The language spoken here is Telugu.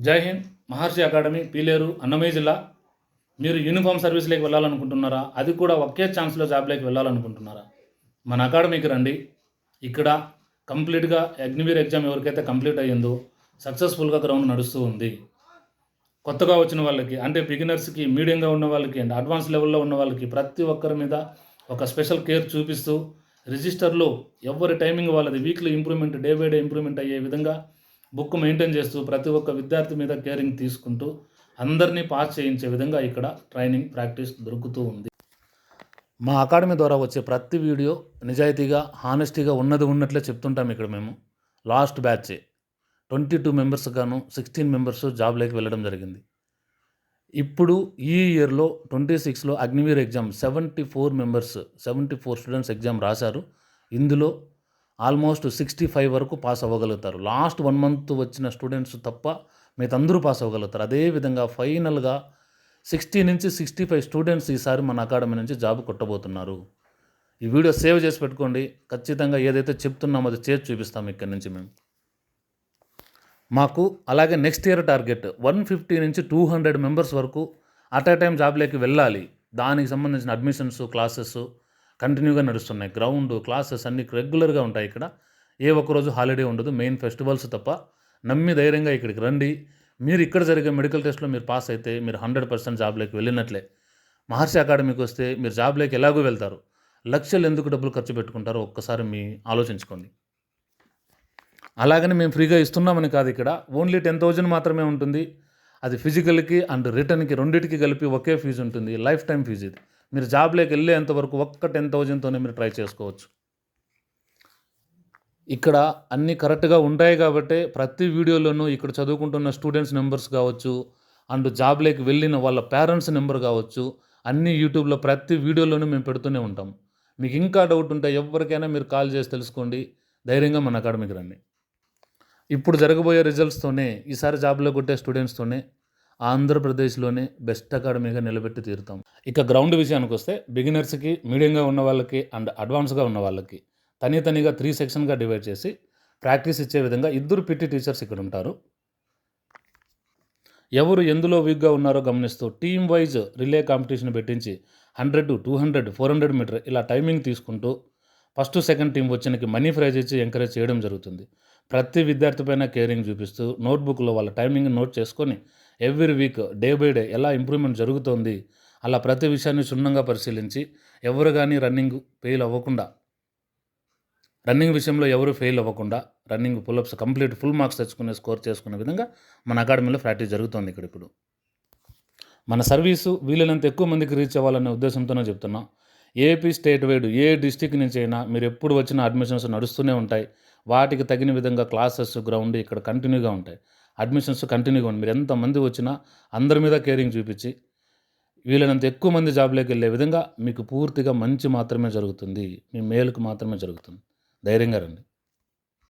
జై హింద్. మహర్షి అకాడమీ, పీలేరు, అన్నమయ్య జిల్లా. మీరు యూనిఫామ్ సర్వీస్లోకి వెళ్ళాలనుకుంటున్నారా? అది కూడా ఒకే ఛాన్స్లో జాబ్లోకి వెళ్ళాలనుకుంటున్నారా? మన అకాడమీకి రండి. ఇక్కడ కంప్లీట్గా అగ్నివీర్ ఎగ్జామ్ ఎవరికైతే కంప్లీట్ అయ్యిందో సక్సెస్ఫుల్గా గ్రౌండ్ నడుస్తూ ఉంది. కొత్తగా వచ్చిన వాళ్ళకి, అంటే బిగినర్స్కి, మీడియంగా ఉన్న వాళ్ళకి అండ్ అడ్వాన్స్ లెవెల్లో ఉన్న వాళ్ళకి ప్రతి ఒక్కరి మీద ఒక స్పెషల్ కేర్ చూపిస్తూ రిజిస్టర్లో ఎవరి టైమింగ్ వాళ్ళది weekly improvement, day by day improvement అయ్యే విధంగా బుక్ మెయింటైన్ చేస్తూ ప్రతి ఒక్క విద్యార్థి మీద కేరింగ్ తీసుకుంటూ అందరినీ పాస్ చేయించే విధంగా ఇక్కడ ట్రైనింగ్, ప్రాక్టీస్ దొరుకుతూ ఉంది. మా అకాడమీ ద్వారా వచ్చే ప్రతి వీడియో నిజాయితీగా, హానెస్టీగా ఉన్నట్లే చెప్తుంటాం. ఇక్కడ మేము లాస్ట్ బ్యాచ్ 22 మెంబర్స్ గాను 16 మెంబర్స్ జాబ్లోకి వెళ్ళడం జరిగింది. ఇప్పుడు ఈ ఇయర్లో 26లో అగ్నివీర్ ఎగ్జామ్ 74 స్టూడెంట్స్ ఎగ్జామ్ రాశారు. ఇందులో ఆల్మోస్ట్ 65 వరకు పాస్ అవ్వగలుగుతారు. లాస్ట్ 1 మంత్ వచ్చిన స్టూడెంట్స్ తప్ప మిగతా పాస్ అవ్వగలుగుతారు. అదేవిధంగా ఫైనల్గా 60 నుంచి 65 స్టూడెంట్స్ ఈసారి మన అకాడమీ నుంచి జాబ్ కొట్టబోతున్నారు. ఈ వీడియో సేవ్ చేసి పెట్టుకోండి. ఖచ్చితంగా ఏదైతే చెప్తున్నామో అది చేసి చూపిస్తాం ఇక్కడి నుంచి మేము. మాకు అలాగే నెక్స్ట్ ఇయర్ టార్గెట్ 150 నుంచి 200 మెంబర్స్ వరకు అట్ ఏ టైం జాబ్లోకి వెళ్ళాలి. దానికి సంబంధించిన అడ్మిషన్స్, క్లాసెస్ కంటిన్యూగా నడుస్తున్నాయి. గ్రౌండ్, క్లాసెస్ అన్నీ రెగ్యులర్గా ఉంటాయి. ఇక్కడ ఏ ఒక్కరోజు హాలిడే ఉండదు, మెయిన్ ఫెస్టివల్స్ తప్ప. నమ్మి ధైర్యంగా ఇక్కడికి రండి. మీరు ఇక్కడ జరిగే మెడికల్ టెస్ట్లో మీరు పాస్ అయితే మీరు 100% జాబ్లోకి వెళ్ళినట్లే. మహర్షి అకాడమీకి వస్తే మీరు జాబ్లోకి ఎలాగో వెళ్తారు. లక్షలు ఎందుకు డబ్బులు ఖర్చు పెట్టుకుంటారో ఒక్కసారి మీ ఆలోచించుకోండి. అలాగని మేము ఫ్రీగా ఇస్తున్నామని కాదు. ఇక్కడ ఓన్లీ 10,000 మాత్రమే ఉంటుంది. అది ఫిజికల్కి అండ్ రిటర్న్కి రెండింటికి కలిపి ఒకే ఫీజు ఉంటుంది. లైఫ్ టైం ఫీజు ఇది. మీరు జాబ్లోకి వెళ్ళేంతవరకు ఒక్క 10,000తోనే మీరు ట్రై చేసుకోవచ్చు. ఇక్కడ అన్నీ కరెక్ట్గా ఉంటాయి కాబట్టి ప్రతి వీడియోలోనూ ఇక్కడ చదువుకుంటున్న స్టూడెంట్స్ నెంబర్స్ కావచ్చు, అండ్ జాబ్లోకి వెళ్ళిన వాళ్ళ పేరెంట్స్ నెంబర్ కావచ్చు, అన్నీ యూట్యూబ్లో ప్రతి వీడియోలోనూ మేము పెడుతూనే ఉంటాం. మీకు ఇంకా డౌట్ ఉంటే ఎవరికైనా మీరు కాల్ చేసి తెలుసుకోండి. ధైర్యంగా మన అకాడమీకి రండి. ఇప్పుడు జరగబోయే రిజల్ట్స్తోనే ఈసారి జాబ్లో కొట్టే స్టూడెంట్స్తోనే ఆంధ్రప్రదేశ్లోనే బెస్ట్ అకాడమీగా నిలబెట్టి తీరుతాం. ఇక గ్రౌండ్ విషయానికి వస్తే బిగినర్స్కి, మీడియంగా ఉన్న వాళ్ళకి అండ్ అడ్వాన్స్గా ఉన్న వాళ్ళకి తనిగా 3 సెక్షన్గా డివైడ్ చేసి ప్రాక్టీస్ ఇచ్చే విధంగా 2 పిటి టీచర్స్ ఇక్కడ ఉంటారు. ఎవరు ఎందులో వీక్గా ఉన్నారో గమనిస్తూ టీమ్ వైజ్ రిలే కాంపిటీషన్ పెట్టించి 100, 200, 400 మీటర్ ఇలా టైమింగ్ తీసుకుంటూ ఫస్ట్, సెకండ్ టీం వచ్చినకి మనీ ప్రైజ్ ఇచ్చి ఎంకరేజ్ చేయడం జరుగుతుంది. ప్రతి విద్యార్థి పైన కేరింగ్ చూపిస్తూ నోట్బుక్లో వాళ్ళ టైమింగ్ నోట్ చేసుకొని every week day by day ఎలా ఇంప్రూవ్మెంట్ జరుగుతోంది అలా ప్రతి విషయాన్ని క్షుణ్ణంగా పరిశీలించి ఎవరు కానీ రన్నింగ్ విషయంలో ఎవరు ఫెయిల్ అవ్వకుండా running, pull-ups complete full marks తెచ్చుకునే, స్కోర్ చేసుకునే విధంగా మన అకాడమీలో ప్రాక్టీస్ జరుగుతోంది. ఇప్పుడు మన సర్వీసు వీలైనంత ఎక్కువ మందికి రీచ్ అవ్వాలనే ఉద్దేశంతోనే చెప్తున్నాం. ఏపీ స్టేట్ వైడ్ ఏ డిస్టిక్ నుంచి అయినా మీరు ఎప్పుడు వచ్చినా అడ్మిషన్స్ నడుస్తూనే ఉంటాయి. వాటికి తగిన విధంగా క్లాసెస్, గ్రౌండ్ ఇక్కడ కంటిన్యూగా ఉంటాయి. అడ్మిషన్స్ కంటిన్యూగా ఉంటాయి. మీరు ఎంతమంది వచ్చినా అందరి మీద కేరింగ్ చూపించి వీలైనంత ఎక్కువ మంది జాబ్లోకి వెళ్ళే విధంగా మీకు పూర్తిగా మంచి మాత్రమే జరుగుతుంది. మీ మేలుకు మాత్రమే జరుగుతుంది. ధైర్యంగా రండి.